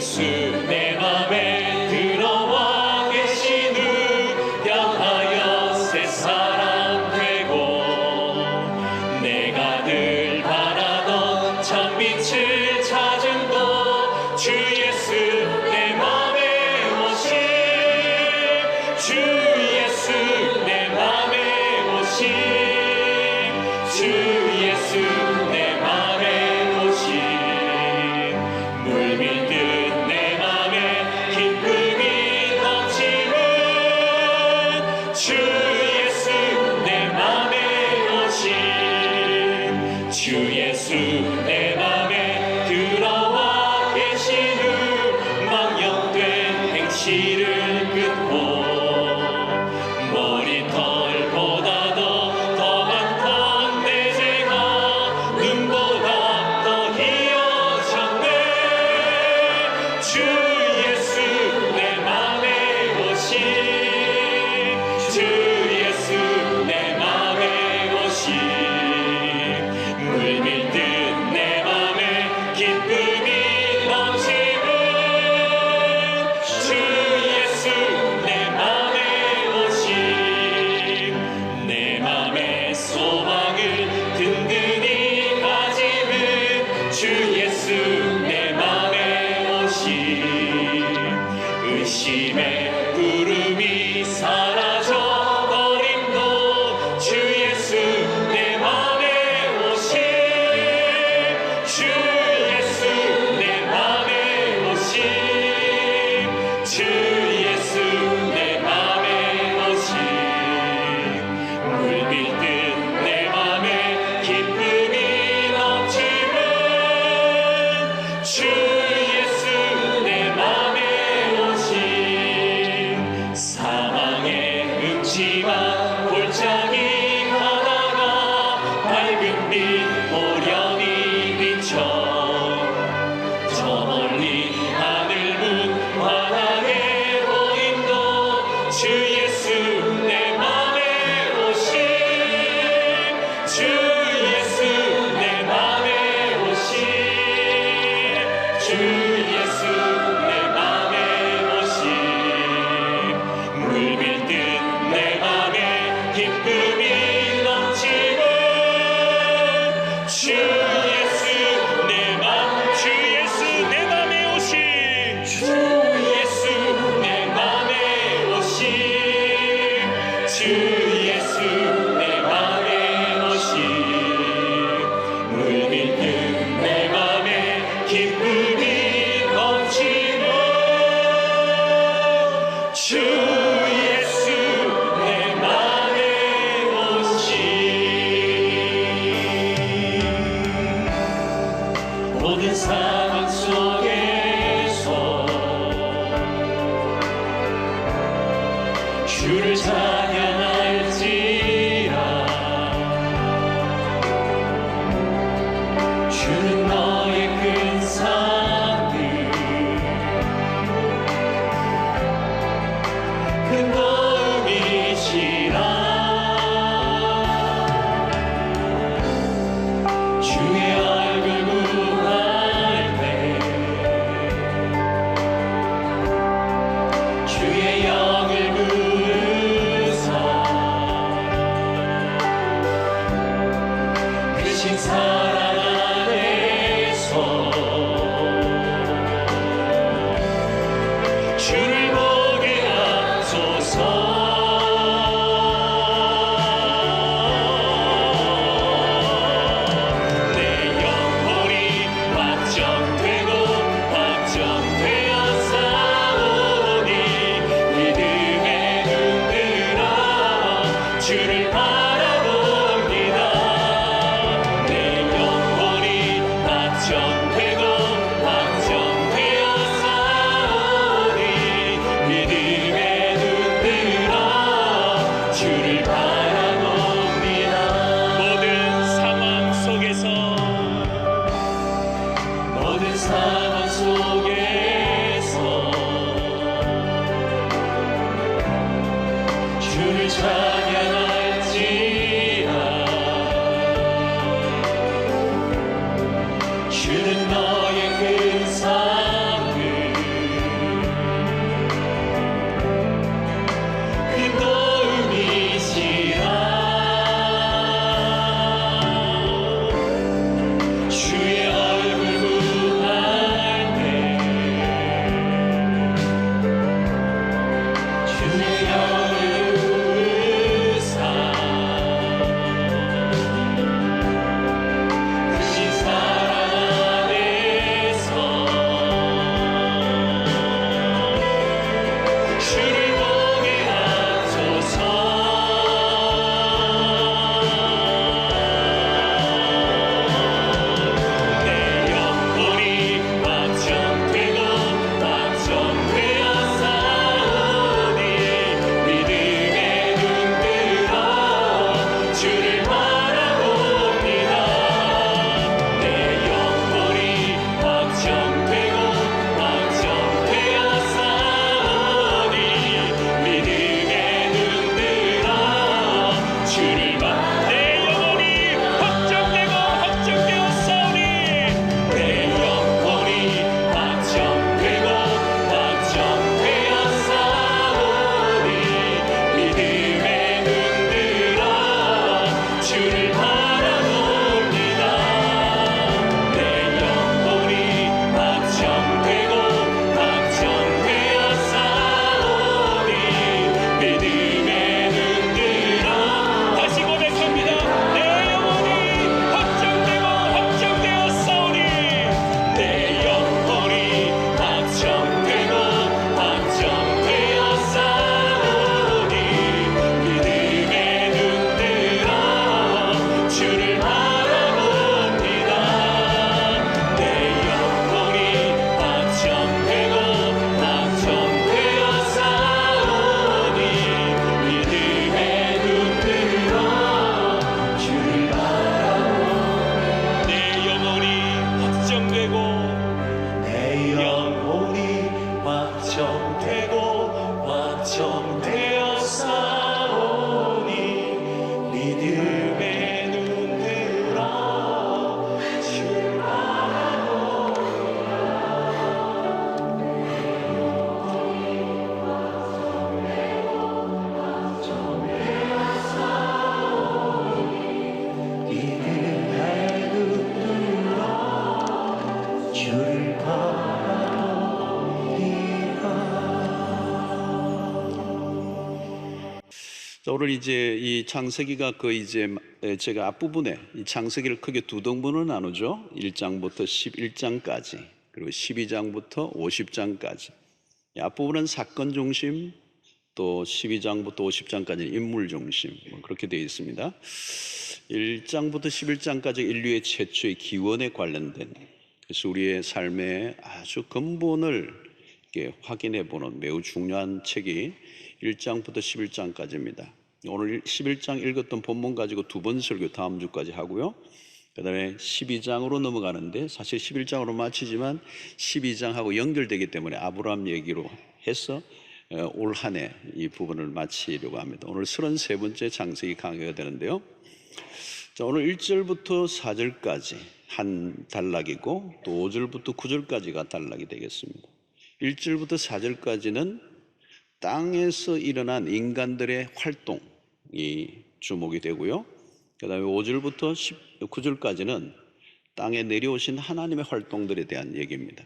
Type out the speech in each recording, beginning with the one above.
예수 내 맘에 들어와 계신 후 향하여 새 사람 되고 내가 늘 바라던 참 빛을 찾은 곳 주 예수 내 맘에 오심 주 예수 내 맘에 오심 주 예수 내 맘에 오심 물밀듯 내 맘에 기쁨이 넘치는 주 예수 내 맘에 오심 주 예수 내 맘에 들어와 계신 후 망령된 행실을 끊고 머리털보다도 더 많던 내 죄가 눈보다 더 희어졌네 주 예수 내 맘에 오심 주 예수 내 맘에 오심 물밀듯 내 맘에 기쁨이 넘치는 주 예수 내 맘에 오심 내 맘의 소망을 든든히 가지는 주 예수 내 맘에 오심 의심의 구름이 사라져 버림도 주 예수 내 맘에 오심 주 예수 내 맘에 오심 주 예수 내 맘에 오심 물밀듯 내 맘에 기쁨이 넘치는 주 예수 내 맘에 오심 사망의 음침한 골짜기 가다가 밝은 빛 오련히 비쳐 저 멀리 하늘 문 환하게 보임도 주 예수 내 맘에 오심 주 예수 내 맘에 오심 주 예수 내 맘에 오심 물밀듯 내 맘에 기쁨이 넘치는 주 예수 내 맘에 오심 주 예수 내 맘에 오심 주 예수 내 맘에 오심 물밀듯 내 맘에 기쁨이 넘치는 주 예수 내 맘에 오심 모든 상황 속에서 주를 찬양할지라 주는 너의 큰 산들 큰 도움이시라 주의 얼굴 구할 때 주의 영을 부르사 크신 사랑 안에서 주를 보게 하소서 내 영혼이 확정되고 확정되어 싸우니 믿음의 눈들아 주를 바라봅니다 내 영혼이 확정되고 확정되어 싸우니 믿음의 눈들아 주를 바라봅니다 모든 상황 속에서 모든 상황 속에서 주를 찬양할지라 주는 너의 큰 사랑을 믿음의 눈 들어 주를 바라봅니다. 내 영혼이 확정되고 확정되어 싸우니 믿음의 눈 들어 다시 고백합니다. 내 영혼이 확정되고 확정되어 싸우니 내 영혼이 확정되고 확정되어 싸우니 믿음의 눈 들어 주를 바라봅니다. 내 영혼이 확정되고 확정되어 싸우니 믿음의 눈 들어 주를 바라봅니다. 내 영혼이 확정되고 내 영혼이 확정되고 확정되어 싸우니 믿음의 눈 들어 주를 자, 오늘 이제 이 창세기가 제가 앞부분에 이 창세기를 크게 두 등분으로 나누죠. 1장부터 11장까지, 그리고 12장부터 50장까지. 이 앞부분은 사건 중심, 또 12장부터 50장까지는 인물 중심, 그렇게 되어 있습니다. 1장부터 11장까지 인류의 최초의 기원에 관련된, 그래서 우리의 삶의 아주 근본을 이렇게 확인해 보는 매우 중요한 책이 1장부터 11장까지입니다. 오늘 11장 읽었던 본문 가지고 두 번 설교 다음 주까지 하고요. 그 다음에 12장으로 넘어가는데 사실 11장으로 마치지만 12장하고 연결되기 때문에 아브라함 얘기로 해서 올 한 해 이 부분을 마치려고 합니다. 오늘 33번째 창세기 강의가 되는데요. 자, 오늘 1절부터 4절까지 한 단락이고 또 5절부터 9절까지가 단락이 되겠습니다. 1절부터 4절까지는 땅에서 일어난 인간들의 활동이 주목이 되고요. 그 다음에 5절부터 9절까지는 땅에 내려오신 하나님의 활동들에 대한 얘기입니다.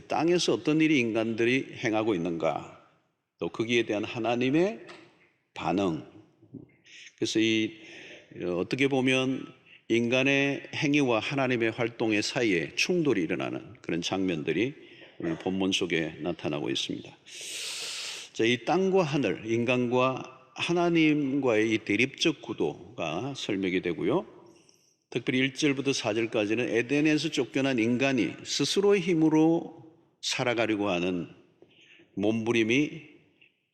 땅에서 어떤 일이 인간들이 행하고 있는가, 또 거기에 대한 하나님의 반응. 그래서 어떻게 보면 인간의 행위와 하나님의 활동의 사이에 충돌이 일어나는 그런 장면들이 오늘 본문 속에 나타나고 있습니다. 자, 이 땅과 하늘, 인간과 하나님과의 이 대립적 구도가 설명이 되고요. 특별히 1절부터 4절까지는 에덴에서 쫓겨난 인간이 스스로의 힘으로 살아가려고 하는 몸부림이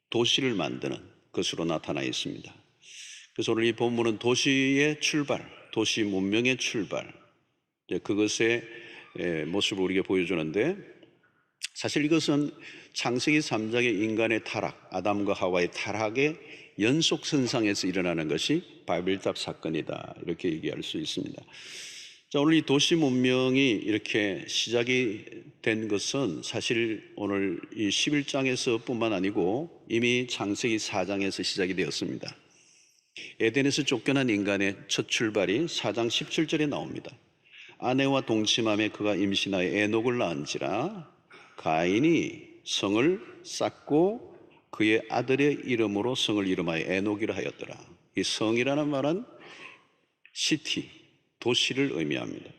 도시를 만드는 것으로 나타나 있습니다. 그래서 오늘 이 본문은 도시의 출발, 도시 문명의 출발, 그것의 모습을 우리에게 보여주는데, 사실 이것은 창세기 3장의 인간의 타락, 아담과 하와의 타락의 연속선상에서 일어나는 것이 바벨탑 사건이다, 이렇게 얘기할 수 있습니다. 자, 오늘 이 도시 문명이 이렇게 시작이 된 것은 사실 오늘 이 11장에서 뿐만 아니고 이미 창세기 4장에서 시작이 되었습니다. 에덴에서 쫓겨난 인간의 첫 출발이 4장 17절에 나옵니다. 아내와 동침함에 그가 임신하여 에녹을 낳은지라 가인이 성을 쌓고 그의 아들의 이름으로 성을 이름하여 에녹이라 하였더라. 이 성이라는 말은 시티, 도시를 의미합니다.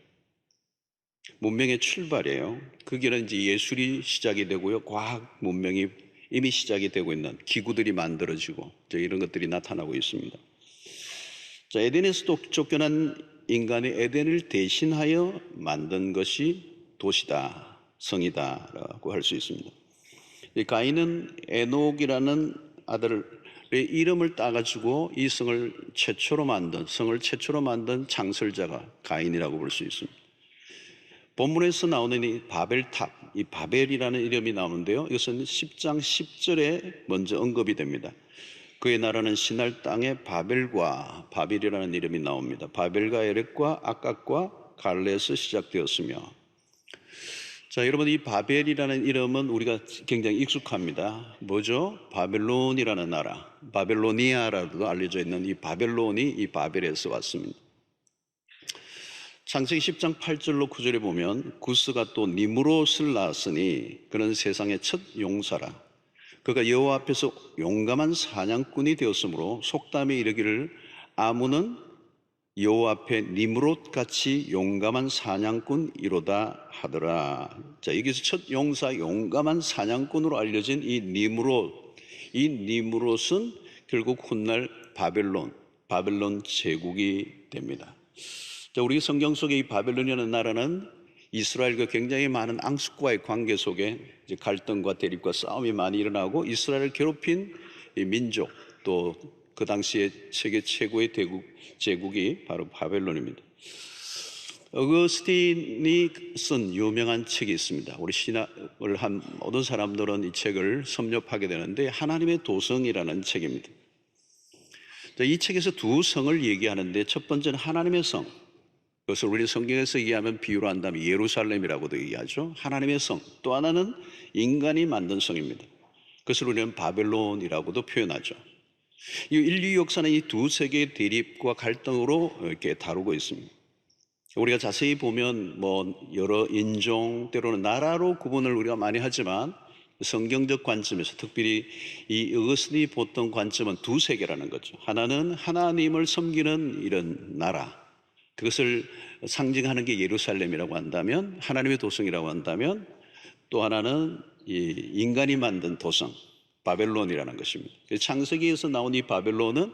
문명의 출발이에요. 그 길은 이제 예술이 시작이 되고요, 과학 문명이 이미 시작이 되고 있는 기구들이 만들어지고 이런 것들이 나타나고 있습니다. 자, 에덴에서 쫓겨난 인간의 에덴을 대신하여 만든 것이 도시다, 성이다라고 할 수 있습니다. 이 가인은 에녹이라는 아들의 이름을 따가지고 이 성을 최초로 만든 창설자가 가인이라고 볼 수 있습니다. 본문에서 나오는 이 바벨탑, 이 바벨이라는 이름이 나오는데요, 이것은 10장 10절에 먼저 언급이 됩니다. 그의 나라는 시날 땅에 바벨이라는 이름이 나옵니다. 바벨과 에렉과 아깝과 갈레에서 시작되었으며, 자, 여러분, 이 바벨이라는 이름은 우리가 굉장히 익숙합니다. 뭐죠? 바벨론이라는 나라, 바벨로니아라고도 알려져 있는 이 바벨론이 이 바벨에서 왔습니다. 창세기 10장 8절로 9절에 보면 구스가 또 니므롯을 낳았으니 그는 세상의 첫 용사라. 그가 여호와 앞에서 용감한 사냥꾼이 되었으므로 속담에 이르기를 아문은 여호와 앞에 니므롯 같이 용감한 사냥꾼이로다 하더라. 자, 여기서 첫 용사, 용감한 사냥꾼으로 알려진 이 니므롯, 이 니므롯은 결국 훗날 바벨론 제국이 됩니다. 자, 우리 성경 속에 이 바벨론이라는 나라는 이스라엘과 굉장히 많은 앙숙과의 관계 속에 이제 갈등과 대립과 싸움이 많이 일어나고 이스라엘을 괴롭힌 이 민족, 또 그 당시에 세계 최고의 제국이 바로 바벨론입니다. 어거스틴이 쓴 유명한 책이 있습니다. 우리 신학을 한 모든 사람들은 이 책을 섭렵하게 되는데 하나님의 도성이라는 책입니다. 이 책에서 두 성을 얘기하는데 첫 번째는 하나님의 성. 그것을 우리 성경에서 얘기하면 비유로 한다면 예루살렘이라고도 얘기하죠. 하나님의 성. 또 하나는 인간이 만든 성입니다. 그것을 우리는 바벨론이라고도 표현하죠. 이 인류 역사는 이 두 세계의 대립과 갈등으로 이렇게 다루고 있습니다. 우리가 자세히 보면 뭐 여러 인종 때로는 나라로 구분을 우리가 많이 하지만 성경적 관점에서 특별히 이 어거스틴이 보던 관점은 두 세계라는 거죠. 하나는 하나님을 섬기는 이런 나라, 그것을 상징하는 게 예루살렘이라고 한다면, 하나님의 도성이라고 한다면, 또 하나는 이 인간이 만든 도성, 바벨론이라는 것입니다. 창세기에서 나온 이 바벨론은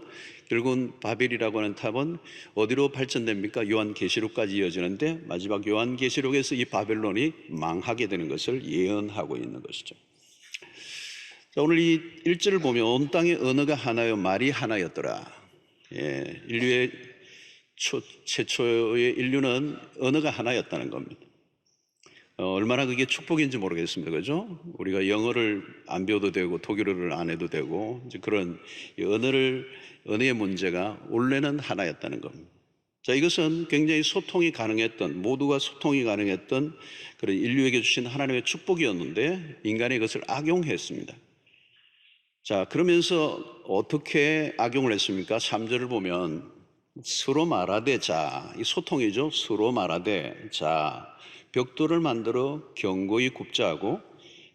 결국은 바벨이라고 하는 탑은 어디로 발전됩니까? 요한계시록까지 이어지는데 마지막 요한계시록에서 이 바벨론이 망하게 되는 것을 예언하고 있는 것이죠. 자, 오늘 이 1절을 보면 온 땅의 언어가 하나요 말이 하나였더라. 인류의 최초의 인류는 언어가 하나였다는 겁니다. 얼마나 그게 축복인지 모르겠습니다. 그죠? 우리가 영어를 안 배워도 되고 독일어를 안 해도 되고 이제 그런 언어의 문제가 원래는 하나였다는 겁니다. 자, 이것은 굉장히 모두가 소통이 가능했던 그런 인류에게 주신 하나님의 축복이었는데 인간이 그것을 악용했습니다. 자, 그러면서 어떻게 악용을 했습니까? 3절을 보면 서로 말하되 자, 이 소통이죠. 서로 말하되 자, 벽돌을 만들어 견고히 굽자 하고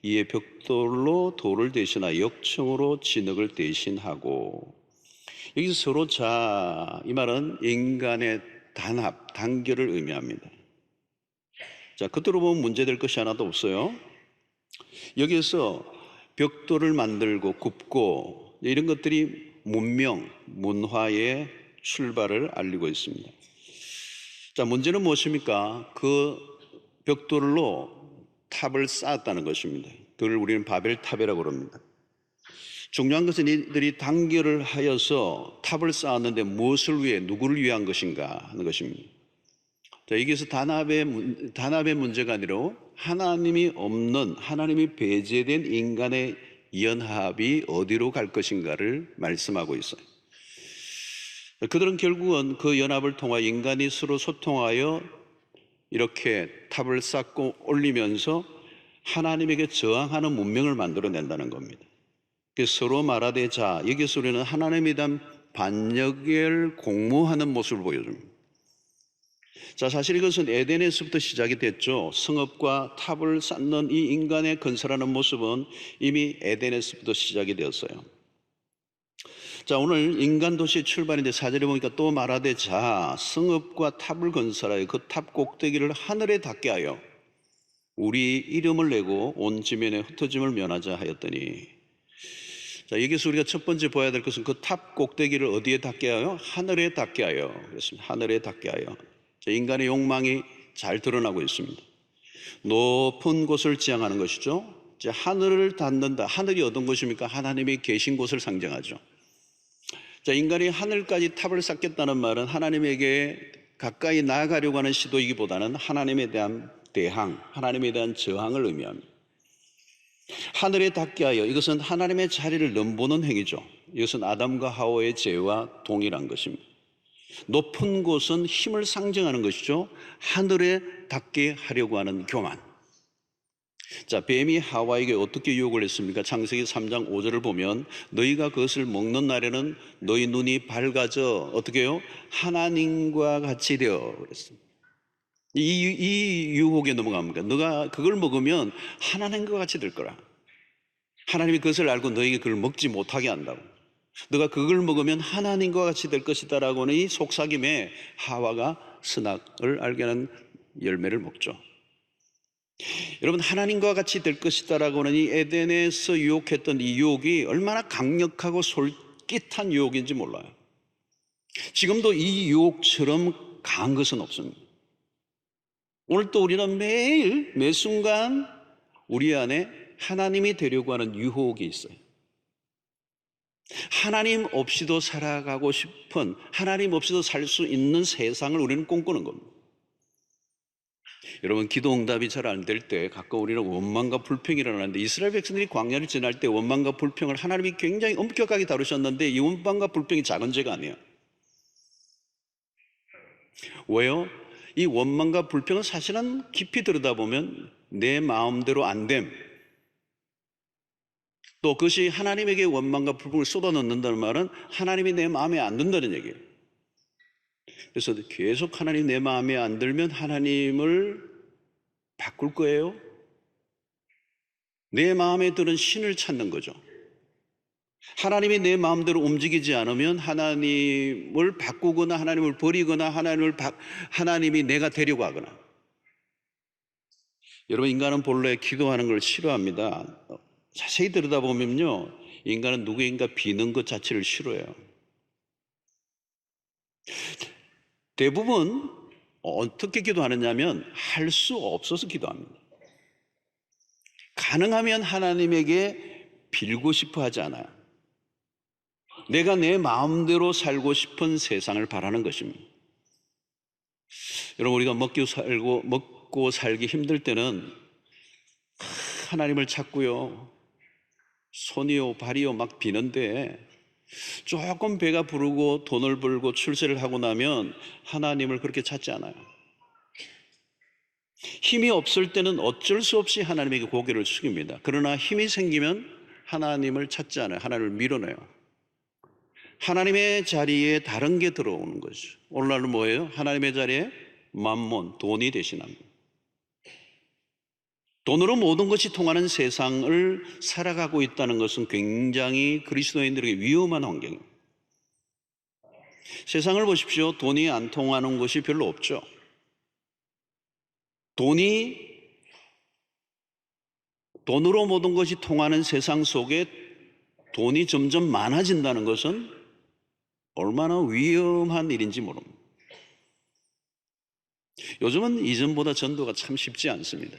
이에 벽돌로 돌을 대신하여 역청으로 진흙을 대신하고. 여기서 서로 자, 이 말은 인간의 단결을 의미합니다. 자, 겉으로 보면 문제될 것이 하나도 없어요. 여기에서 벽돌을 만들고 굽고 이런 것들이 문화의 출발을 알리고 있습니다. 자, 문제는 무엇입니까? 그 벽돌로 탑을 쌓았다는 것입니다. 그걸 우리는 바벨탑이라고 합니다. 중요한 것은 이들이 단결을 하여서 탑을 쌓았는데 무엇을 위해, 누구를 위한 것인가 하는 것입니다. 자, 여기서 단합의 문제가 아니라 하나님이 없는, 하나님이 배제된 인간의 연합이 어디로 갈 것인가를 말씀하고 있어요. 그들은 결국은 그 연합을 통하여 인간이 서로 소통하여 이렇게 탑을 쌓고 올리면서 하나님에게 저항하는 문명을 만들어낸다는 겁니다. 서로 말하되 자, 여기서 우리는 하나님에 대한 반역을 공모하는 모습을 보여줍니다. 자, 사실 이것은 에덴에서부터 시작이 됐죠. 성읍과 탑을 쌓는 이 인간의 건설하는 모습은 이미 에덴에서부터 시작이 되었어요. 자, 오늘 인간 도시의 출발인데 4절에 보니까 또 말하되 자, 성읍과 탑을 건설하여 그 탑 꼭대기를 하늘에 닿게 하여 우리 이름을 내고 온 지면에 흩어짐을 면하자 하였더니. 자, 여기서 우리가 첫 번째 보아야 될 것은 그 탑 꼭대기를 어디에 닿게 하여? 하늘에 닿게 하여. 그렇습니다. 하늘에 닿게 하여. 자, 인간의 욕망이 잘 드러나고 있습니다. 높은 곳을 지향하는 것이죠. 자, 하늘을 닿는다. 하늘이 어떤 곳입니까? 하나님이 계신 곳을 상징하죠. 자, 인간이 하늘까지 탑을 쌓겠다는 말은 하나님에게 가까이 나아가려고 하는 시도이기보다는 하나님에 대한 대항, 하나님에 대한 저항을 의미합니다. 하늘에 닿게 하여, 이것은 하나님의 자리를 넘보는 행위죠. 이것은 아담과 하와의 죄와 동일한 것입니다. 높은 곳은 힘을 상징하는 것이죠. 하늘에 닿게 하려고 하는 교만. 자, 뱀이 하와에게 어떻게 유혹을 했습니까? 창세기 3장 5절을 보면 너희가 그것을 먹는 날에는 너희 눈이 밝아져 어떻게 해요? 하나님과 같이 되어 그랬습니다. 이 유혹에 넘어갑니까? 너가 그걸 먹으면 하나님과 같이 될 거라. 하나님이 그것을 알고 너에게 그걸 먹지 못하게 한다고. 너가 그걸 먹으면 하나님과 같이 될 것이다라고는 이 속삭임에 하와가 선악을 알게 하는 열매를 먹죠. 여러분, 하나님과 같이 될 것이다라고는 이 에덴에서 유혹했던 이 유혹이 얼마나 강력하고 솔깃한 유혹인지 몰라요. 지금도 이 유혹처럼 강한 것은 없습니다. 오늘 또 우리는 매일 매 순간 우리 안에 하나님이 되려고 하는 유혹이 있어요. 하나님 없이도 살아가고 싶은, 하나님 없이도 살 수 있는 세상을 우리는 꿈꾸는 겁니다. 여러분, 기도 응답이 잘 안 될 때 가끔 우리는 원망과 불평이 일어나는데, 이스라엘 백성들이 광야를 지날 때 원망과 불평을 하나님이 굉장히 엄격하게 다루셨는데 이 원망과 불평이 작은 죄가 아니에요. 왜요? 이 원망과 불평은 사실은 깊이 들여다보면 내 마음대로 안 됨, 또 그것이 하나님에게 원망과 불평을 쏟아넣는다는 말은 하나님이 내 마음에 안 든다는 얘기예요. 그래서 계속 하나님 내 마음에 안 들면 하나님을 바꿀 거예요? 내 마음에 드는 신을 찾는 거죠. 하나님이 내 마음대로 움직이지 않으면 하나님을 바꾸거나 하나님을 버리거나 하나님이 내가 되려고 하거나. 여러분, 인간은 본래 기도하는 걸 싫어합니다. 자세히 들여다보면요, 인간은 누구인가 비는 것 자체를 싫어해요. 대부분 어떻게 기도하느냐면 할 수 없어서 기도합니다. 가능하면 하나님에게 빌고 싶어 하지 않아요. 내가 내 마음대로 살고 싶은 세상을 바라는 것입니다. 여러분, 우리가 먹고 살기 힘들 때는 하나님을 찾고요, 손이요 발이요 막 비는데 조금 배가 부르고 돈을 벌고 출세를 하고 나면 하나님을 그렇게 찾지 않아요. 힘이 없을 때는 어쩔 수 없이 하나님에게 고개를 숙입니다. 그러나 힘이 생기면 하나님을 찾지 않아요. 하나님을 밀어내요. 하나님의 자리에 다른 게 들어오는 거죠. 오늘날은 뭐예요? 하나님의 자리에 만몬, 돈이 대신합니다. 돈으로 모든 것이 통하는 세상을 살아가고 있다는 것은 굉장히 그리스도인들에게 위험한 환경입니다. 세상을 보십시오. 돈이 안 통하는 것이 별로 없죠. 돈으로 모든 것이 통하는 세상 속에 돈이 점점 많아진다는 것은 얼마나 위험한 일인지 모릅니다. 요즘은 이전보다 전도가 참 쉽지 않습니다.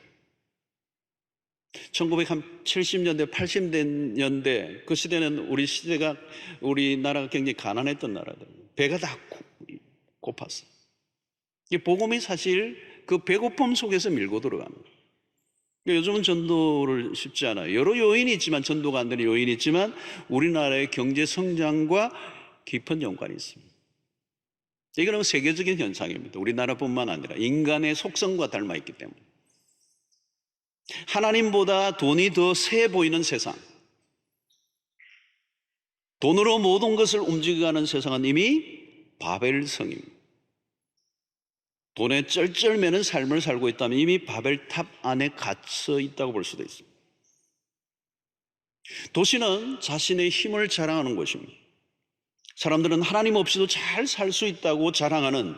1970년대, 80년대 그 시대는 우리나라가 굉장히 가난했던 나라들, 배가 다 고팠어요. 이 복음이 사실 그 배고픔 속에서 밀고 들어갑니다. 요즘은 전도를 쉽지 않아요. 여러 요인이 있지만, 전도가 안 되는 요인이 있지만 우리나라의 경제 성장과 깊은 연관이 있습니다. 이거는 세계적인 현상입니다. 우리나라뿐만 아니라 인간의 속성과 닮아 있기 때문에. 하나님보다 돈이 더 세 보이는 세상, 돈으로 모든 것을 움직여가는 세상은 이미 바벨성입니다. 돈에 쩔쩔매는 삶을 살고 있다면 이미 바벨탑 안에 갇혀 있다고 볼 수도 있습니다. 도시는 자신의 힘을 자랑하는 곳입니다. 사람들은 하나님 없이도 잘 살 수 있다고 자랑하는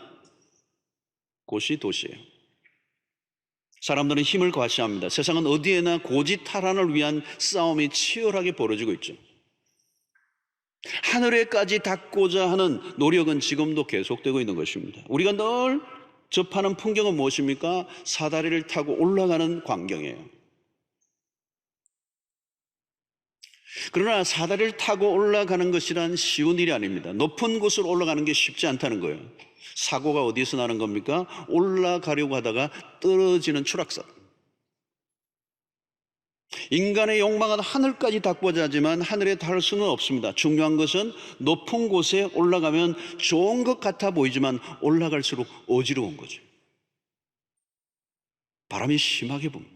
곳이 도시예요. 사람들은 힘을 과시합니다. 세상은 어디에나 고지탈환을 위한 싸움이 치열하게 벌어지고 있죠. 하늘에까지 닿고자 하는 노력은 지금도 계속되고 있는 것입니다. 우리가 늘 접하는 풍경은 무엇입니까? 사다리를 타고 올라가는 광경이에요. 그러나 사다리를 타고 올라가는 것이란 쉬운 일이 아닙니다. 높은 곳으로 올라가는 게 쉽지 않다는 거예요. 사고가 어디서 나는 겁니까? 올라가려고 하다가 떨어지는 추락사. 인간의 욕망은 하늘까지 닿고자 하지만 하늘에 닿을 수는 없습니다. 중요한 것은 높은 곳에 올라가면 좋은 것 같아 보이지만 올라갈수록 어지러운 거죠. 바람이 심하게 붑니다.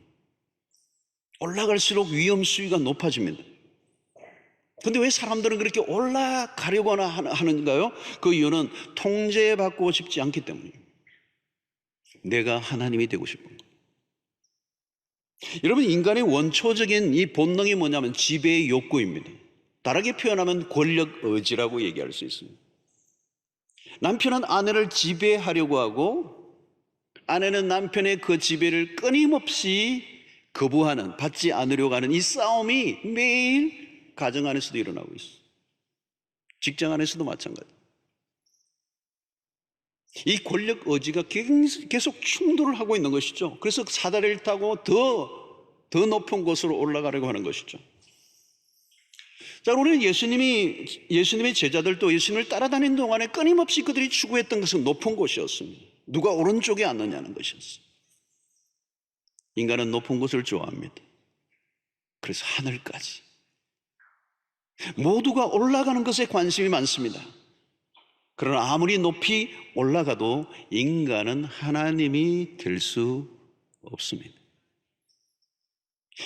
올라갈수록 위험 수위가 높아집니다. 근데 왜 사람들은 그렇게 올라가려고 하는가요? 그 이유는 통제받고 싶지 않기 때문입니다. 내가 하나님이 되고 싶은 거예요. 여러분, 인간의 원초적인 이 본능이 뭐냐면 지배의 욕구입니다. 다르게 표현하면 권력 의지라고 얘기할 수 있습니다. 남편은 아내를 지배하려고 하고 아내는 남편의 그 지배를 끊임없이 거부하는, 받지 않으려고 하는 이 싸움이 매일 가정 안에서도 일어나고 있어요. 직장 안에서도 마찬가지. 이 권력 의지가 계속 충돌을 하고 있는 것이죠. 그래서 사다리를 타고 더 높은 곳으로 올라가려고 하는 것이죠. 자, 우리는 예수님의 제자들도 예수님을 따라다니는 동안에 끊임없이 그들이 추구했던 것은 높은 곳이었습니다. 누가 오른쪽에 앉느냐는 것이었어요. 인간은 높은 곳을 좋아합니다. 그래서 하늘까지. 모두가 올라가는 것에 관심이 많습니다. 그러나 아무리 높이 올라가도 인간은 하나님이 될 수 없습니다.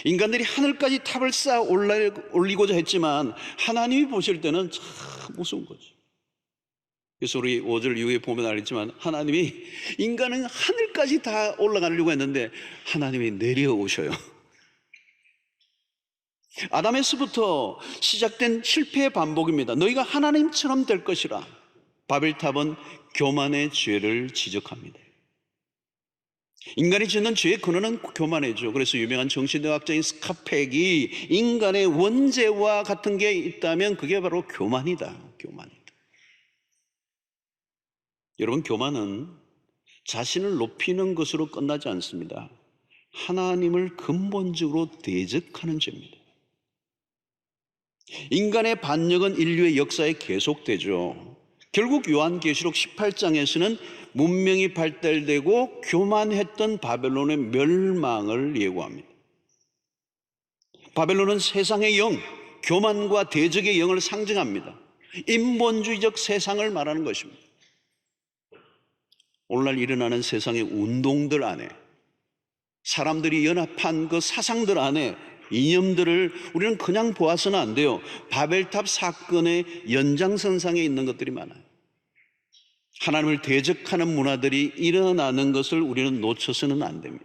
인간들이 하늘까지 탑을 쌓아 올리고자 했지만 하나님이 보실 때는 참 무서운 거죠. 그래서 우리 5절 이후에 보면 알겠지만 하나님이 인간은 하늘까지 다 올라가려고 했는데 하나님이 내려오셔요. 아담에서부터 시작된 실패의 반복입니다. 너희가 하나님처럼 될 것이라. 바벨탑은 교만의 죄를 지적합니다. 인간이 짓는 죄의 근원은 교만이죠. 그래서 유명한 정신의학자인 스카펙이 인간의 원죄와 같은 게 있다면 그게 바로 교만이다. 여러분, 교만은 자신을 높이는 것으로 끝나지 않습니다. 하나님을 근본적으로 대적하는 죄입니다. 인간의 반역은 인류의 역사에 계속되죠. 결국 요한계시록 18장에서는 문명이 발달되고 교만했던 바벨론의 멸망을 예고합니다. 바벨론은 세상의 영, 교만과 대적의 영을 상징합니다. 인본주의적 세상을 말하는 것입니다. 오늘날 일어나는 세상의 운동들 안에, 사람들이 연합한 그 사상들 안에 이념들을 우리는 그냥 보아서는 안 돼요. 바벨탑 사건의 연장선상에 있는 것들이 많아요. 하나님을 대적하는 문화들이 일어나는 것을 우리는 놓쳐서는 안 됩니다.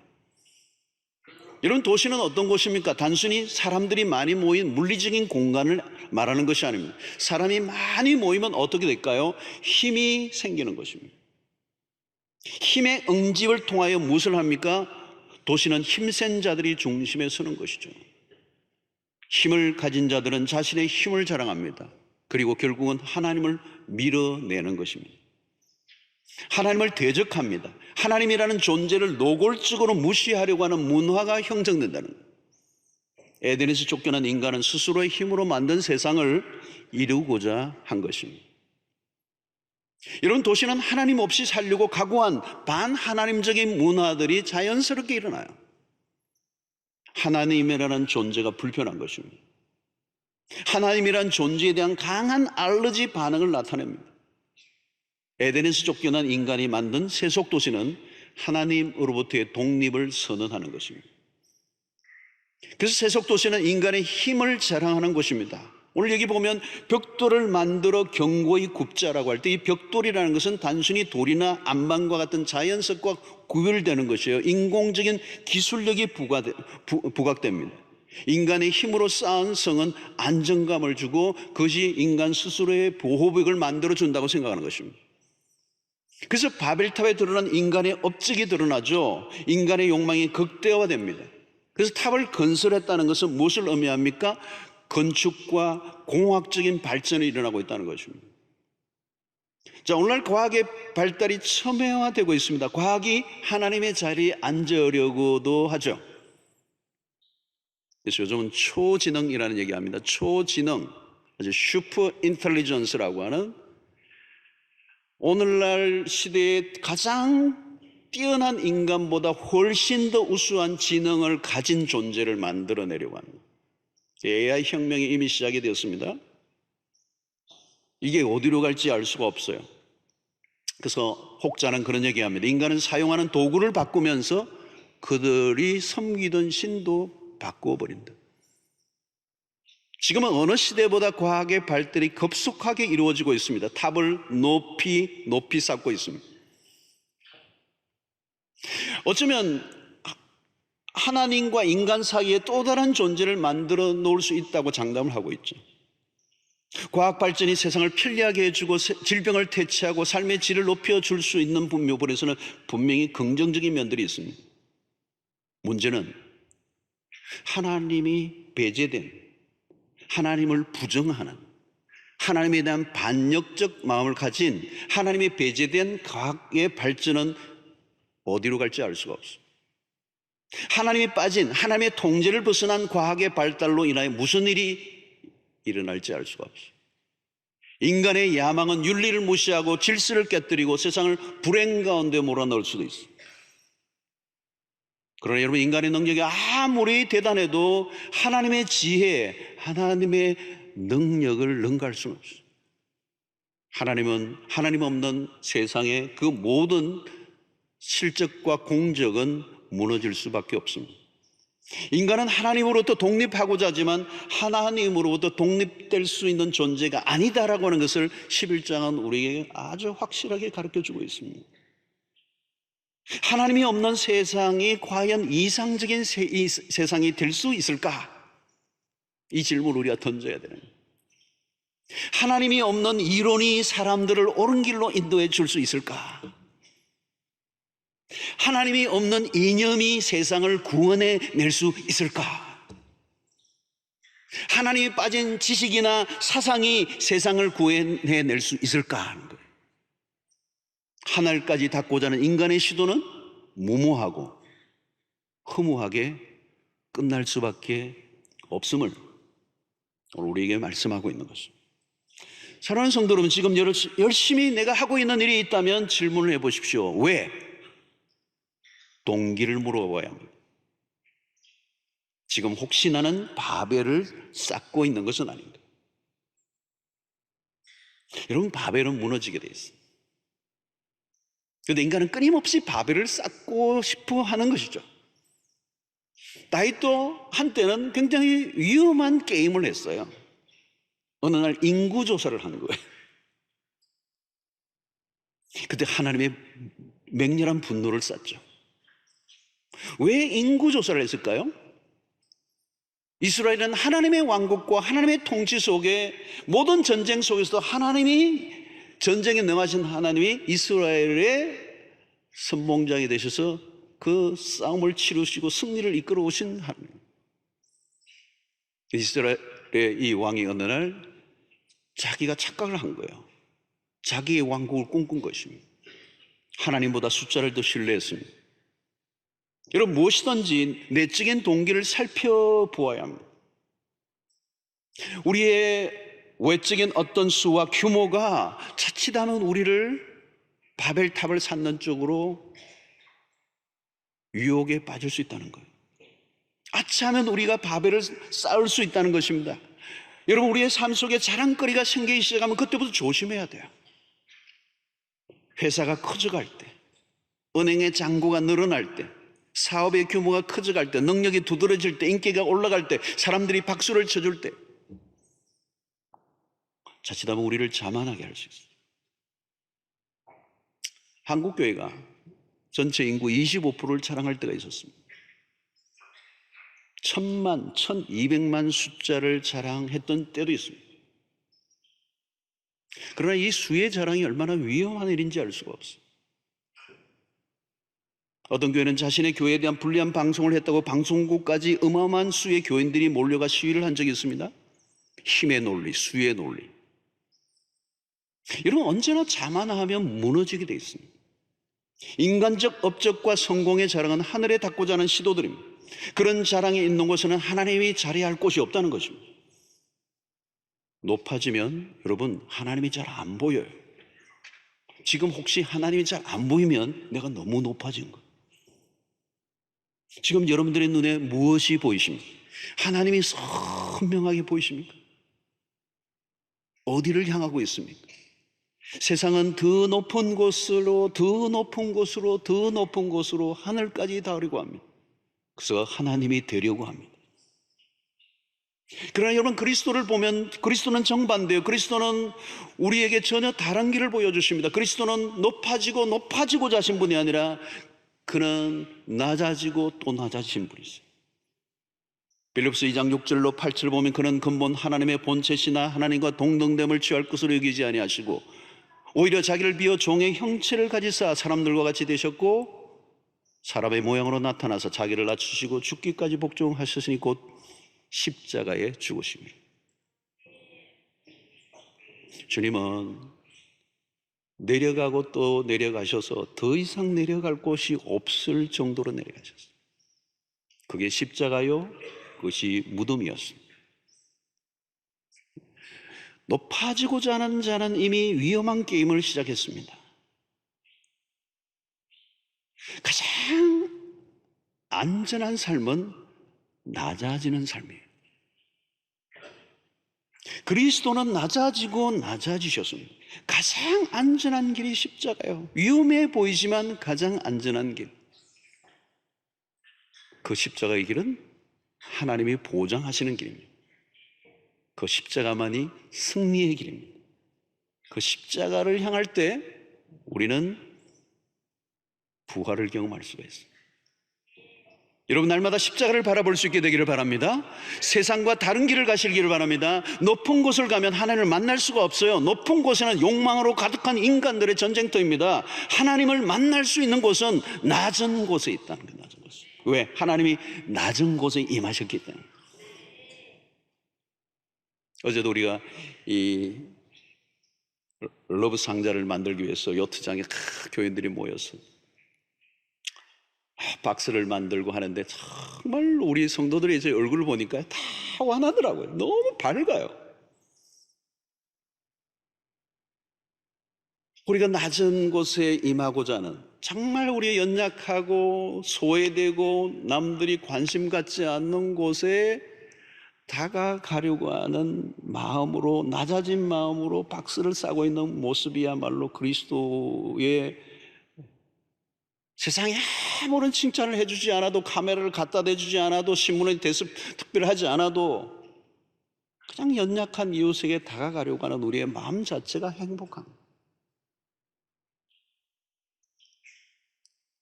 이런 도시는 어떤 곳입니까? 단순히 사람들이 많이 모인 물리적인 공간을 말하는 것이 아닙니다. 사람이 많이 모이면 어떻게 될까요? 힘이 생기는 것입니다. 힘의 응집을 통하여 무엇을 합니까? 도시는 힘센 자들이 중심에 서는 것이죠. 힘을 가진 자들은 자신의 힘을 자랑합니다. 그리고 결국은 하나님을 밀어내는 것입니다. 하나님을 대적합니다. 하나님이라는 존재를 노골적으로 무시하려고 하는 문화가 형성된다는 거예요. 에덴에서 쫓겨난 인간은 스스로의 힘으로 만든 세상을 이루고자 한 것입니다. 이런 도시는 하나님 없이 살려고 각오한 반하나님적인 문화들이 자연스럽게 일어나요. 하나님이라는 존재가 불편한 것입니다. 하나님이라는 존재에 대한 강한 알러지 반응을 나타냅니다. 에덴에서 쫓겨난 인간이 만든 세속도시는 하나님으로부터의 독립을 선언하는 것입니다. 그래서 세속도시는 인간의 힘을 자랑하는 것입니다. 오늘 여기 보면 벽돌을 만들어 견고히 굽자라고 할 때 이 벽돌이라는 것은 단순히 돌이나 안방과 같은 자연석과 구별되는 것이에요. 인공적인 기술력이 부각됩니다. 인간의 힘으로 쌓은 성은 안정감을 주고 그것이 인간 스스로의 보호벽을 만들어준다고 생각하는 것입니다. 그래서 바벨탑에 드러난 인간의 업적이 드러나죠. 인간의 욕망이 극대화됩니다. 그래서 탑을 건설했다는 것은 무엇을 의미합니까? 건축과 공학적인 발전이 일어나고 있다는 것입니다. 자, 오늘날 과학의 발달이 첨예화되고 있습니다. 과학이 하나님의 자리에 앉으려고도 하죠. 그래서 요즘은 초지능이라는 얘기합니다. 초지능, 아주 슈퍼 인텔리전스라고 하는 오늘날 시대에 가장 뛰어난 인간보다 훨씬 더 우수한 지능을 가진 존재를 만들어내려고 합니다. AI 혁명이 이미 시작이 되었습니다. 이게 어디로 갈지 알 수가 없어요. 그래서 혹자는 그런 얘기합니다. 인간은 사용하는 도구를 바꾸면서 그들이 섬기던 신도 바꾸어 버린다. 지금은 어느 시대보다 과학의 발달이 급속하게 이루어지고 있습니다. 탑을 높이 쌓고 있습니다. 어쩌면 하나님과 인간 사이에 또 다른 존재를 만들어 놓을 수 있다고 장담을 하고 있죠. 과학 발전이 세상을 편리하게 해주고 질병을 퇴치하고 삶의 질을 높여줄 수 있는 묘본에서는 분명히 긍정적인 면들이 있습니다. 문제는 하나님이 배제된, 하나님을 부정하는, 하나님에 대한 반역적 마음을 가진 하나님이 배제된 과학의 발전은 어디로 갈지 알 수가 없어요. 하나님이 빠진, 하나님의 통제를 벗어난 과학의 발달로 인하여 무슨 일이 일어날지 알 수가 없어요. 인간의 야망은 윤리를 무시하고 질서를 깨뜨리고 세상을 불행 가운데 몰아넣을 수도 있어요. 그러나 여러분, 인간의 능력이 아무리 대단해도 하나님의 지혜, 하나님의 능력을 능가할 수는 없어요. 하나님은 하나님 없는 세상의 그 모든 실적과 공적은 무너질 수밖에 없습니다. 인간은 하나님으로부터 독립하고자 하지만 하나님으로부터 독립될 수 있는 존재가 아니다라고 하는 것을 11장은 우리에게 아주 확실하게 가르쳐주고 있습니다. 하나님이 없는 세상이 과연 이상적인 세상이 될 수 있을까? 이 질문을 우리가 던져야 되는 거예요. 하나님이 없는 이론이 사람들을 옳은 길로 인도해 줄 수 있을까? 하나님이 없는 이념이 세상을 구원해 낼 수 있을까? 하나님이 빠진 지식이나 사상이 세상을 구원해 낼 수 있을까 하는 거예요. 하늘까지 닿고자 하는 인간의 시도는 무모하고 허무하게 끝날 수밖에 없음을 오늘 우리에게 말씀하고 있는 것입니다. 사랑하는 성도 여러분, 지금 열심히 내가 하고 있는 일이 있다면 질문을 해보십시오. 왜? 동기를 물어봐야 합니다. 지금 혹시 나는 바벨을 쌓고 있는 것은 아닌가? 여러분, 바벨은 무너지게 돼 있어요. 그런데 인간은 끊임없이 바벨을 쌓고 싶어 하는 것이죠. 다윗도 한때는 굉장히 위험한 게임을 했어요. 어느 날 인구조사를 하는 거예요. 그때 하나님의 맹렬한 분노를 쐈죠. 왜 인구조사를 했을까요? 이스라엘은 하나님의 왕국과 하나님의 통치 속에 모든 전쟁 속에서도 하나님이 전쟁에 능하신 하나님이 이스라엘의 선봉장이 되셔서 그 싸움을 치르시고 승리를 이끌어 오신 하나님. 이스라엘의 이 왕이 어느 날 자기가 착각을 한 거예요. 자기의 왕국을 꿈꾼 것입니다. 하나님보다 숫자를 더 신뢰했습니다. 여러분, 무엇이든지 내적인 동기를 살펴보아야 합니다. 우리의 외적인 어떤 수와 규모가 자칫하면 우리를 바벨탑을 쌓는 쪽으로 유혹에 빠질 수 있다는 거예요. 아차하면 우리가 바벨을 쌓을 수 있다는 것입니다. 여러분, 우리의 삶 속에 자랑거리가 생기기 시작하면 그때부터 조심해야 돼요. 회사가 커져갈 때, 은행의 잔고가 늘어날 때, 사업의 규모가 커져갈 때, 능력이 두드러질 때, 인기가 올라갈 때, 사람들이 박수를 쳐줄 때, 자칫하면 우리를 자만하게 할 수 있어요. 한국교회가 전체 인구 25%를 자랑할 때가 있었습니다. 1000만, 1200만 숫자를 자랑했던 때도 있습니다. 그러나 이 수의 자랑이 얼마나 위험한 일인지 알 수가 없어요. 어떤 교회는 자신의 교회에 대한 불리한 방송을 했다고 방송국까지 어마어마한 수의 교인들이 몰려가 시위를 한 적이 있습니다. 힘의 논리, 수의 논리. 여러분, 언제나 자만하면 무너지게 돼 있습니다. 인간적 업적과 성공의 자랑은 하늘에 닿고자 하는 시도들입니다. 그런 자랑이 있는 곳에는 하나님이 자리할 곳이 없다는 것입니다. 높아지면 여러분, 하나님이 잘 안 보여요. 지금 혹시 하나님이 잘 안 보이면 내가 너무 높아진 거예요. 지금 여러분들의 눈에 무엇이 보이십니까? 하나님이 선명하게 보이십니까? 어디를 향하고 있습니까? 세상은 더 높은 곳으로, 더 높은 곳으로, 더 높은 곳으로 하늘까지 닿으려고 합니다. 그래서 하나님이 되려고 합니다. 그러나 여러분, 그리스도를 보면 그리스도는 정반대예요. 그리스도는 우리에게 전혀 다른 길을 보여주십니다. 그리스도는 높아지고 높아지고자 하신 분이 아니라 그는 낮아지고 또 낮아지신 분이세요. 빌립보서 2장 6절로 8절 보면 그는 근본 하나님의 본체시나 하나님과 동등됨을 취할 것으로 여기지 아니하시고 오히려 자기를 비워 종의 형체를 가지사 사람들과 같이 되셨고 사람의 모양으로 나타나서 자기를 낮추시고 죽기까지 복종하셨으니 곧 십자가에 죽으심이라. 주님은 내려가고 또 내려가셔서 더 이상 내려갈 곳이 없을 정도로 내려가셨어요. 그게 십자가요, 그것이 무덤이었습니다. 높아지고자 하는 자는 이미 위험한 게임을 시작했습니다. 가장 안전한 삶은 낮아지는 삶이에요. 그리스도는 낮아지고 낮아지셨습니다. 가장 안전한 길이 십자가예요. 위험해 보이지만 가장 안전한 길. 그 십자가의 길은 하나님이 보장하시는 길입니다. 그 십자가만이 승리의 길입니다. 그 십자가를 향할 때 우리는 부활을 경험할 수가 있습니다. 여러분, 날마다 십자가를 바라볼 수 있게 되기를 바랍니다. 세상과 다른 길을 가시기를 바랍니다. 높은 곳을 가면 하나님을 만날 수가 없어요. 높은 곳에는 욕망으로 가득한 인간들의 전쟁터입니다. 하나님을 만날 수 있는 곳은 낮은 곳에 있다는 거예요. 낮은 곳에. 왜? 하나님이 낮은 곳에 임하셨기 때문에. 어제도 우리가 이 러브 상자를 만들기 위해서 요트장에 교인들이 모여서 박스를 만들고 하는데 정말 우리 성도들이 제 얼굴을 보니까 다 환하더라고요. 너무 밝아요. 우리가 낮은 곳에 임하고자 하는, 정말 우리의 연약하고 소외되고 남들이 관심 갖지 않는 곳에 다가가려고 하는 마음으로, 낮아진 마음으로 박스를 싸고 있는 모습이야말로 그리스도의, 세상에 아무런 칭찬을 해주지 않아도, 카메라를 갖다 대주지 않아도, 신문에 대서 특별히 하지 않아도 그냥 연약한 이웃에게 다가가려고 하는 우리의 마음 자체가 행복한 거예요.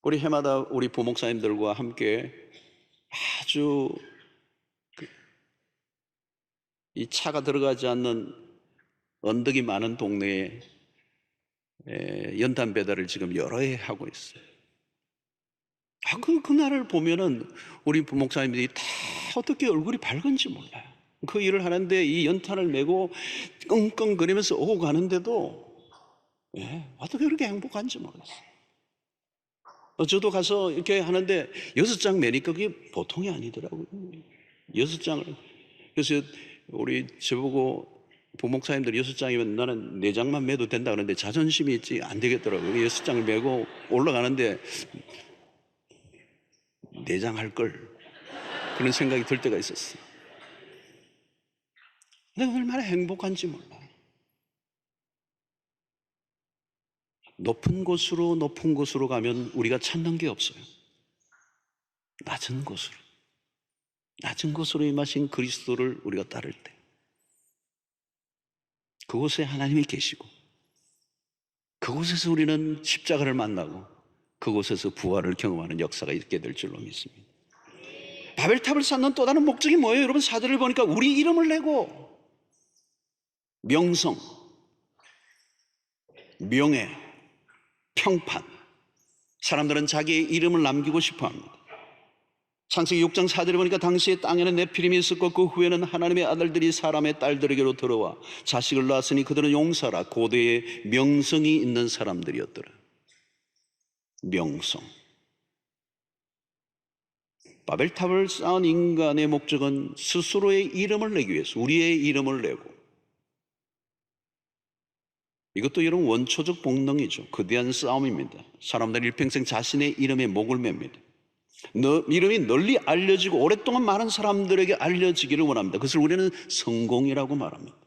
우리 해마다 우리 부목사님들과 함께 아주 이 차가 들어가지 않는 언덕이 많은 동네에 연탄 배달을 지금 여러 해 하고 있어요. 그날을 보면은 우리 부목사님들이 다 어떻게 얼굴이 밝은지 몰라요. 그 일을 하는데 이 연탄을 메고 끙끙거리면서 오고 가는데도 어떻게 그렇게 행복한지 모르겠어요. 저도 가서 이렇게 하는데 6장 매니까 그게 보통이 아니더라고요. 6장을. 그래서 우리 저보고 부목사님들 6장이면 나는 4장만 매도 된다 그러는데 자존심이 있지 안 되겠더라고요. 6장을 메고 올라가는데 4장 할 걸, 그런 생각이 들 때가 있었어요. 내가 얼마나 행복한지 몰라. 높은 곳으로 가면 우리가 찾는 게 없어요. 낮은 곳으로 임하신 그리스도를 우리가 따를 때 그곳에 하나님이 계시고, 그곳에서 우리는 십자가를 만나고 그곳에서 부활을 경험하는 역사가 있게 될 줄로 믿습니다. 바벨탑을 쌓는 또 다른 목적이 뭐예요? 여러분, 사절을 보니까 우리 이름을 내고, 명성, 명예, 평판, 사람들은 자기의 이름을 남기고 싶어 합니다. 창세기 6장 4절에 보니까 당시에 땅에는 네피림이 있었고 그 후에는 하나님의 아들들이 사람의 딸들에게로 들어와 자식을 낳았으니 그들은 용사라 고대에 명성이 있는 사람들이었더라. 명성. 바벨탑을 쌓은 인간의 목적은 스스로의 이름을 내기 위해서, 우리의 이름을 내고, 이것도 여러분 원초적 본능이죠. 거대한 싸움입니다. 사람들은 일평생 자신의 이름에 목을 맵니다. 이름이 널리 알려지고 오랫동안 많은 사람들에게 알려지기를 원합니다. 그것을 우리는 성공이라고 말합니다.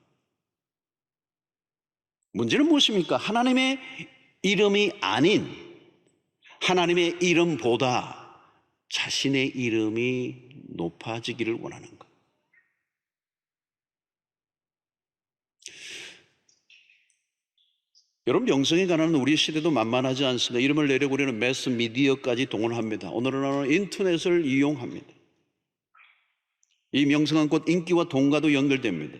문제는 무엇입니까? 하나님의 이름이 아닌 하나님의 이름보다 자신의 이름이 높아지기를 원하는 것. 여러분, 명성에 관한 우리 시대도 만만하지 않습니다. 이름을 내려고 우리는 매스 미디어까지 동원합니다. 오늘은 인터넷을 이용합니다. 이 명성은 곧 인기와 돈과도 연결됩니다.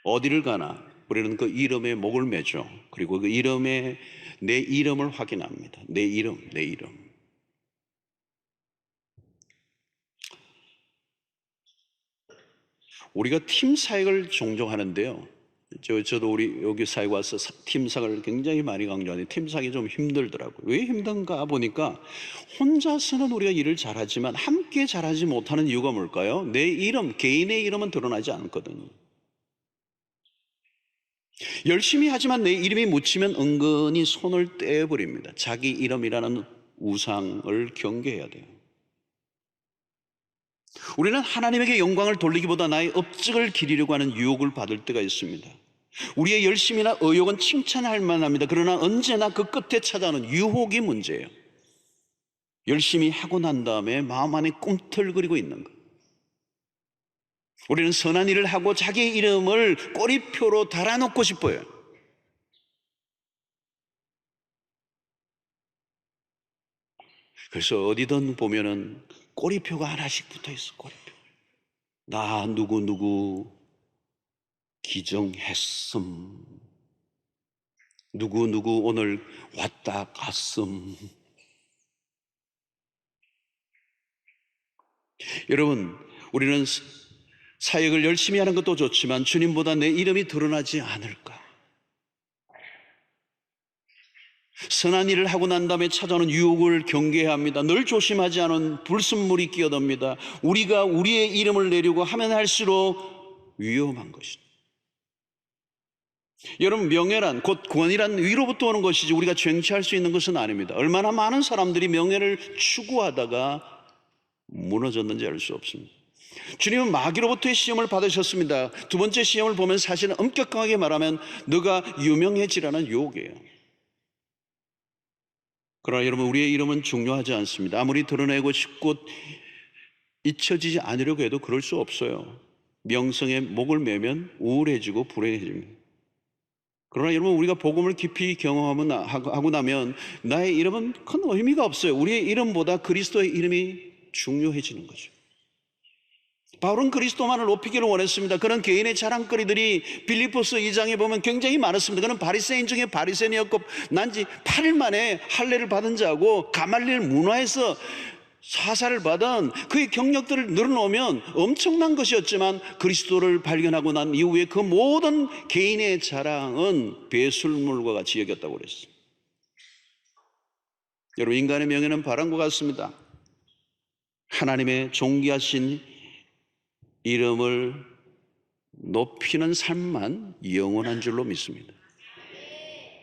어디를 가나 우리는 그 이름에 목을 매죠. 그리고 그 이름에 내 이름을 확인합니다. 내 이름. 우리가 팀 사역을 종종 하는데요. 저도 우리 여기 사역 와서 팀 사역을 굉장히 많이 강조하는데 팀 사역이 좀 힘들더라고요. 왜 힘든가 보니까 혼자서는 우리가 일을 잘하지만 함께 잘하지 못하는 이유가 뭘까요? 내 이름, 개인의 이름은 드러나지 않거든요. 열심히 하지만 내 이름이 묻히면 은근히 손을 떼버립니다. 자기 이름이라는 우상을 경계해야 돼요. 우리는 하나님에게 영광을 돌리기보다 나의 업적을 기리려고 하는 유혹을 받을 때가 있습니다. 우리의 열심이나 의욕은 칭찬할 만합니다. 그러나 언제나 그 끝에 찾아오는 유혹이 문제예요. 열심히 하고 난 다음에 마음 안에 꿈틀거리고 있는 것. 우리는 선한 일을 하고 자기 이름을 꼬리표로 달아놓고 싶어요. 그래서 어디든 보면은 꼬리표가 하나씩 붙어 있어. 꼬리표. 나 누구 기정했음. 누구 오늘 왔다 갔음. 여러분, 우리는 사역을 열심히 하는 것도 좋지만 주님보다 내 이름이 드러나지 않을까? 선한 일을 하고 난 다음에 찾아오는 유혹을 경계해야 합니다. 늘 조심하지 않은 불순물이 끼어듭니다. 우리가 우리의 이름을 내려고 하면 할수록 위험한 것입니다. 여러분, 명예란 곧 권위란 위로부터 오는 것이지 우리가 쟁취할 수 있는 것은 아닙니다. 얼마나 많은 사람들이 명예를 추구하다가 무너졌는지 알 수 없습니다. 주님은 마귀로부터의 시험을 받으셨습니다. 두 번째 시험을 보면 사실은 엄격하게 말하면 너가 유명해지라는 유혹이에요. 그러나 여러분, 우리의 이름은 중요하지 않습니다. 아무리 드러내고 싶고 잊혀지지 않으려고 해도 그럴 수 없어요. 명성에 목을 매면 우울해지고 불행해집니다. 그러나 여러분, 우리가 복음을 깊이 경험하고 나면 나의 이름은 큰 의미가 없어요. 우리의 이름보다 그리스도의 이름이 중요해지는 거죠. 바울은 그리스도만을 높이기를 원했습니다. 그런 개인의 자랑거리들이 빌립보서 2장에 보면 굉장히 많았습니다. 그는 바리새인 중에 바리새인이었고 난지 8일 만에 할례를 받은 자고 가말리엘 문화에서 사사를 받은 그의 경력들을 늘어놓으면 엄청난 것이었지만 그리스도를 발견하고 난 이후에 그 모든 개인의 자랑은 배설물과 같이 여겼다고 그랬어요. 여러분, 인간의 명예는 바람과 같습니다. 하나님의 존귀하신 이름을 높이는 삶만 영원한 줄로 믿습니다.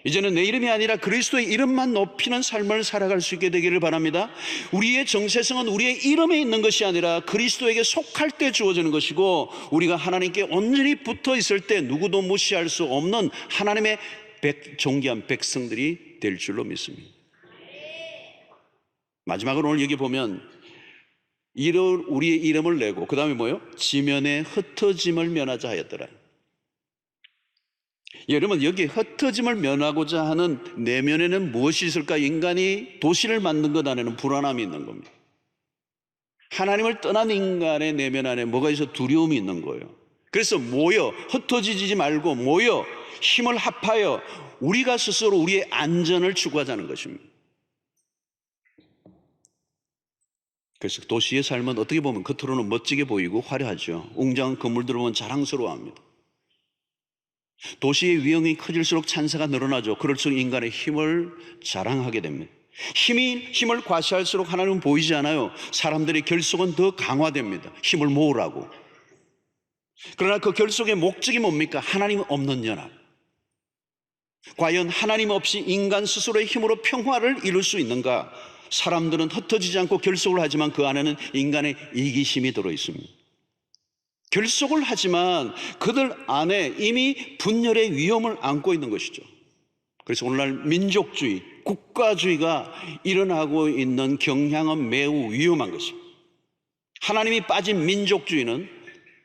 이제는 내 이름이 아니라 그리스도의 이름만 높이는 삶을 살아갈 수 있게 되기를 바랍니다. 우리의 정체성은 우리의 이름에 있는 것이 아니라 그리스도에게 속할 때 주어지는 것이고, 우리가 하나님께 온전히 붙어 있을 때 누구도 무시할 수 없는 하나님의 존귀한 백성들이 될 줄로 믿습니다. 마지막으로 오늘 여기 보면 우리의 이름을 내고 그 다음에 뭐예요? 지면에 흩어짐을 면하자 하였더라. 여러분, 여기 흩어짐을 면하고자 하는 내면에는 무엇이 있을까? 인간이 도시를 만든 것 안에는 불안함이 있는 겁니다. 하나님을 떠난 인간의 내면 안에 뭐가 있어? 두려움이 있는 거예요. 그래서 모여, 흩어지지 말고 모여 힘을 합하여 우리가 스스로 우리의 안전을 추구하자는 것입니다. 그래서 도시의 삶은 어떻게 보면 겉으로는 멋지게 보이고 화려하죠. 웅장한 건물들을 보면 자랑스러워합니다. 도시의 위험이 커질수록 찬사가 늘어나죠. 그럴수록 인간의 힘을 자랑하게 됩니다. 힘을 과시할수록 하나님은 보이지 않아요. 사람들의 결속은 더 강화됩니다. 힘을 모으라고. 그러나 그 결속의 목적이 뭡니까? 하나님 없는 연합. 과연 하나님 없이 인간 스스로의 힘으로 평화를 이룰 수 있는가? 사람들은 흩어지지 않고 결속을 하지만 그 안에는 인간의 이기심이 들어있습니다. 결속을 하지만 그들 안에 이미 분열의 위험을 안고 있는 것이죠. 그래서 오늘날 민족주의, 국가주의가 일어나고 있는 경향은 매우 위험한 것입니다. 하나님이 빠진 민족주의는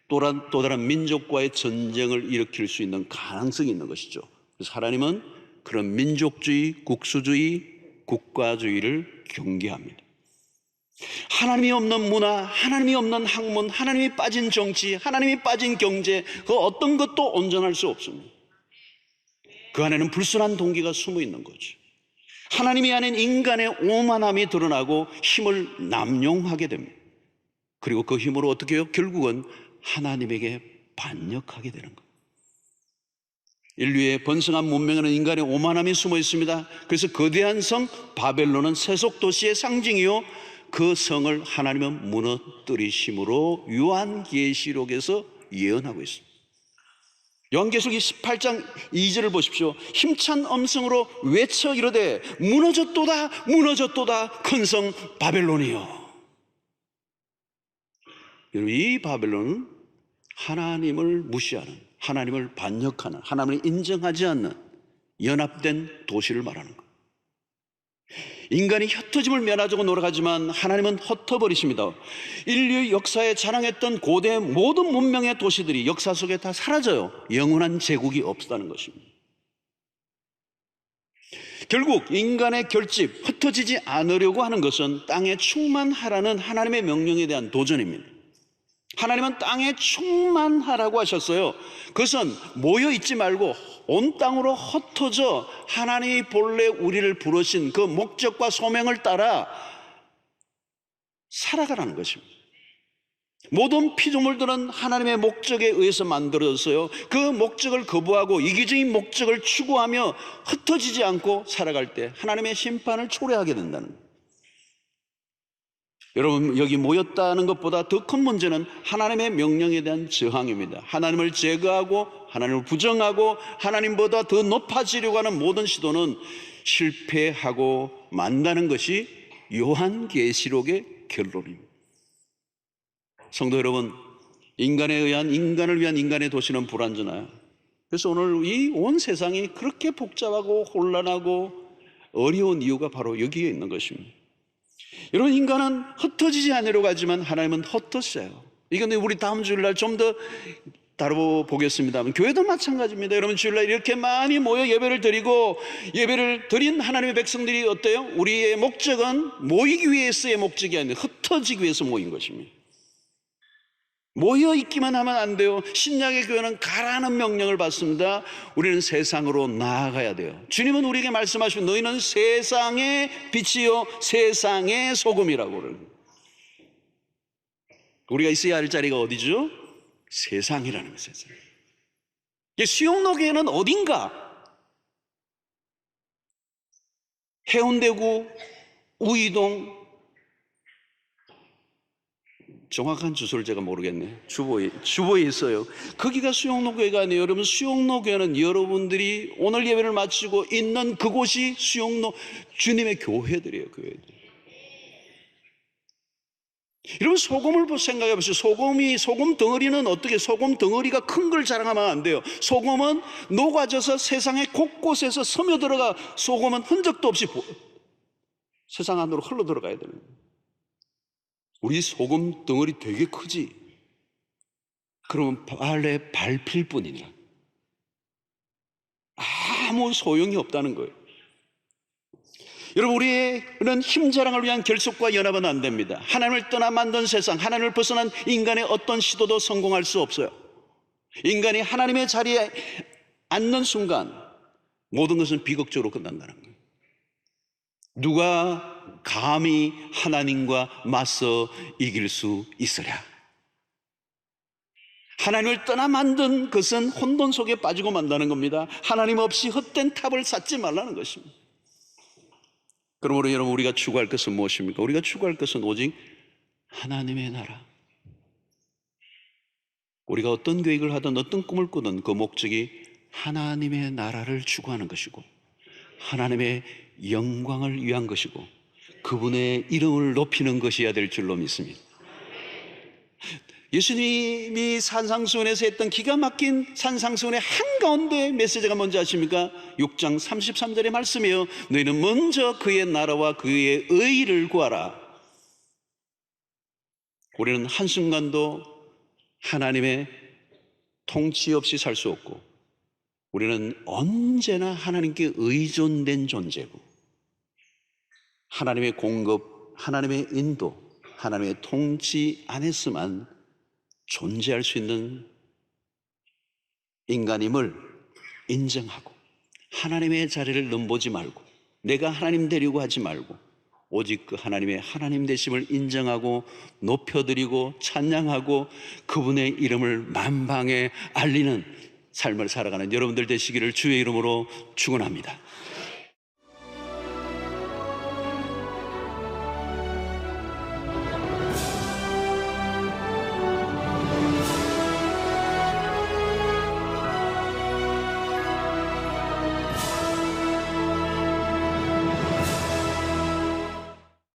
또 다른 민족과의 전쟁을 일으킬 수 있는 가능성이 있는 것이죠. 그래서 하나님은 그런 민족주의, 국수주의, 국가주의를 경계합니다. 하나님이 없는 문화, 하나님이 없는 학문, 하나님이 빠진 정치, 하나님이 빠진 경제, 그 어떤 것도 온전할 수 없습니다. 그 안에는 불순한 동기가 숨어 있는 거죠. 하나님이 아닌 인간의 오만함이 드러나고 힘을 남용하게 됩니다. 그리고 그 힘으로 어떻게 해요? 결국은 하나님에게 반역하게 되는 거예요. 인류의 번성한 문명에는 인간의 오만함이 숨어 있습니다. 그래서 거대한 성 바벨론은 세속 도시의 상징이요, 그 성을 하나님은 무너뜨리심으로 요한계시록에서 예언하고 있습니다. 요한계시록 18장 2절을 보십시오. 힘찬 음성으로 외쳐 이르되 무너졌도다 무너졌도다 큰 성 바벨론이요. 여러분, 이 바벨론은 하나님을 무시하는, 하나님을 반역하는, 하나님을 인정하지 않는 연합된 도시를 말하는 거예요. 인간이 흩어짐을 면하자고 노력하지만 하나님은 흩어버리십니다. 인류 역사에 자랑했던 고대 모든 문명의 도시들이 역사 속에 다 사라져요. 영원한 제국이 없다는 것입니다. 결국 인간의 결집, 흩어지지 않으려고 하는 것은 땅에 충만하라는 하나님의 명령에 대한 도전입니다. 하나님은 땅에 충만하라고 하셨어요. 그것은 모여있지 말고 온 땅으로 흩어져 하나님이 본래 우리를 부르신 그 목적과 소명을 따라 살아가라는 것입니다. 모든 피조물들은 하나님의 목적에 의해서 만들어졌어요. 그 목적을 거부하고 이기적인 목적을 추구하며 흩어지지 않고 살아갈 때 하나님의 심판을 초래하게 된다는 거예요. 여러분, 여기 모였다는 것보다 더 큰 문제는 하나님의 명령에 대한 저항입니다. 하나님을 제거하고 하나님을 부정하고 하나님보다 더 높아지려고 하는 모든 시도는 실패하고 만다는 것이 요한계시록의 결론입니다. 성도 여러분, 인간을 위한 인간의 도시는 불완전해요. 그래서 오늘 이 온 세상이 그렇게 복잡하고 혼란하고 어려운 이유가 바로 여기에 있는 것입니다. 여러분, 인간은 흩어지지 않으려고 하지만 하나님은 흩었어요. 이건 우리 다음 주일날 좀 더 다뤄보겠습니다만, 교회도 마찬가지입니다. 여러분, 주일날 이렇게 많이 모여 예배를 드리고, 예배를 드린 하나님의 백성들이 어때요? 우리의 목적은 모이기 위해서의 목적이 아니라 흩어지기 위해서 모인 것입니다. 모여 있기만 하면 안 돼요. 신약의 교회는 가라는 명령을 받습니다. 우리는 세상으로 나아가야 돼요. 주님은 우리에게 말씀하시고 너희는 세상의 빛이요 세상의 소금이라고 그러는 거예요. 우리가 있어야 할 자리가 어디죠? 세상이라는 거예요. 세상. 수영로교회는 어딘가? 해운대구, 우이동, 정확한 주소를 제가 모르겠네. 주보에 있어요. 거기가 수영로교회가 아니에요. 여러분, 수영로교회는 여러분들이 오늘 예배를 마치고 있는 그곳이 수영로 주님의 교회들이에요. 교회들. 여러분, 소금을 생각해 보세요. 소금 덩어리는 어떻게, 소금 덩어리가 큰 걸 자랑하면 안 돼요. 소금은 녹아져서 세상의 곳곳에서 스며들어가 소금은 흔적도 없이 세상 안으로 흘러 들어가야 되는 거예요. 우리 소금 덩어리 되게 크지? 그러면 발에 밟힐 뿐이냐? 아무 소용이 없다는 거예요. 여러분, 우리는 힘자랑을 위한 결속과 연합은 안 됩니다. 하나님을 떠나 만든 세상, 하나님을 벗어난 인간의 어떤 시도도 성공할 수 없어요. 인간이 하나님의 자리에 앉는 순간 모든 것은 비극적으로 끝난다는 거예요. 누가 감히 하나님과 맞서 이길 수 있으랴? 하나님을 떠나 만든 것은 혼돈 속에 빠지고 만다는 겁니다. 하나님 없이 헛된 탑을 쌓지 말라는 것입니다. 그러므로 여러분, 우리가 추구할 것은 무엇입니까? 우리가 추구할 것은 오직 하나님의 나라. 우리가 어떤 계획을 하든 어떤 꿈을 꾸든 그 목적이 하나님의 나라를 추구하는 것이고 하나님의 영광을 위한 것이고 그분의 이름을 높이는 것이어야 될 줄로 믿습니다. 예수님이 산상수훈에서 했던 기가 막힌 산상수훈의 한가운데 메시지가 뭔지 아십니까? 6장 33절의 말씀이에요. 너희는 먼저 그의 나라와 그의 의를 구하라. 우리는 한순간도 하나님의 통치 없이 살 수 없고 우리는 언제나 하나님께 의존된 존재고 하나님의 공급, 하나님의 인도, 하나님의 통치 안에서만 존재할 수 있는 인간임을 인정하고 하나님의 자리를 넘보지 말고 내가 하나님 되려고 하지 말고 오직 그 하나님의 하나님 되심을 인정하고 높여드리고 찬양하고 그분의 이름을 만방에 알리는 삶을 살아가는 여러분들 되시기를 주의 이름으로 축원합니다.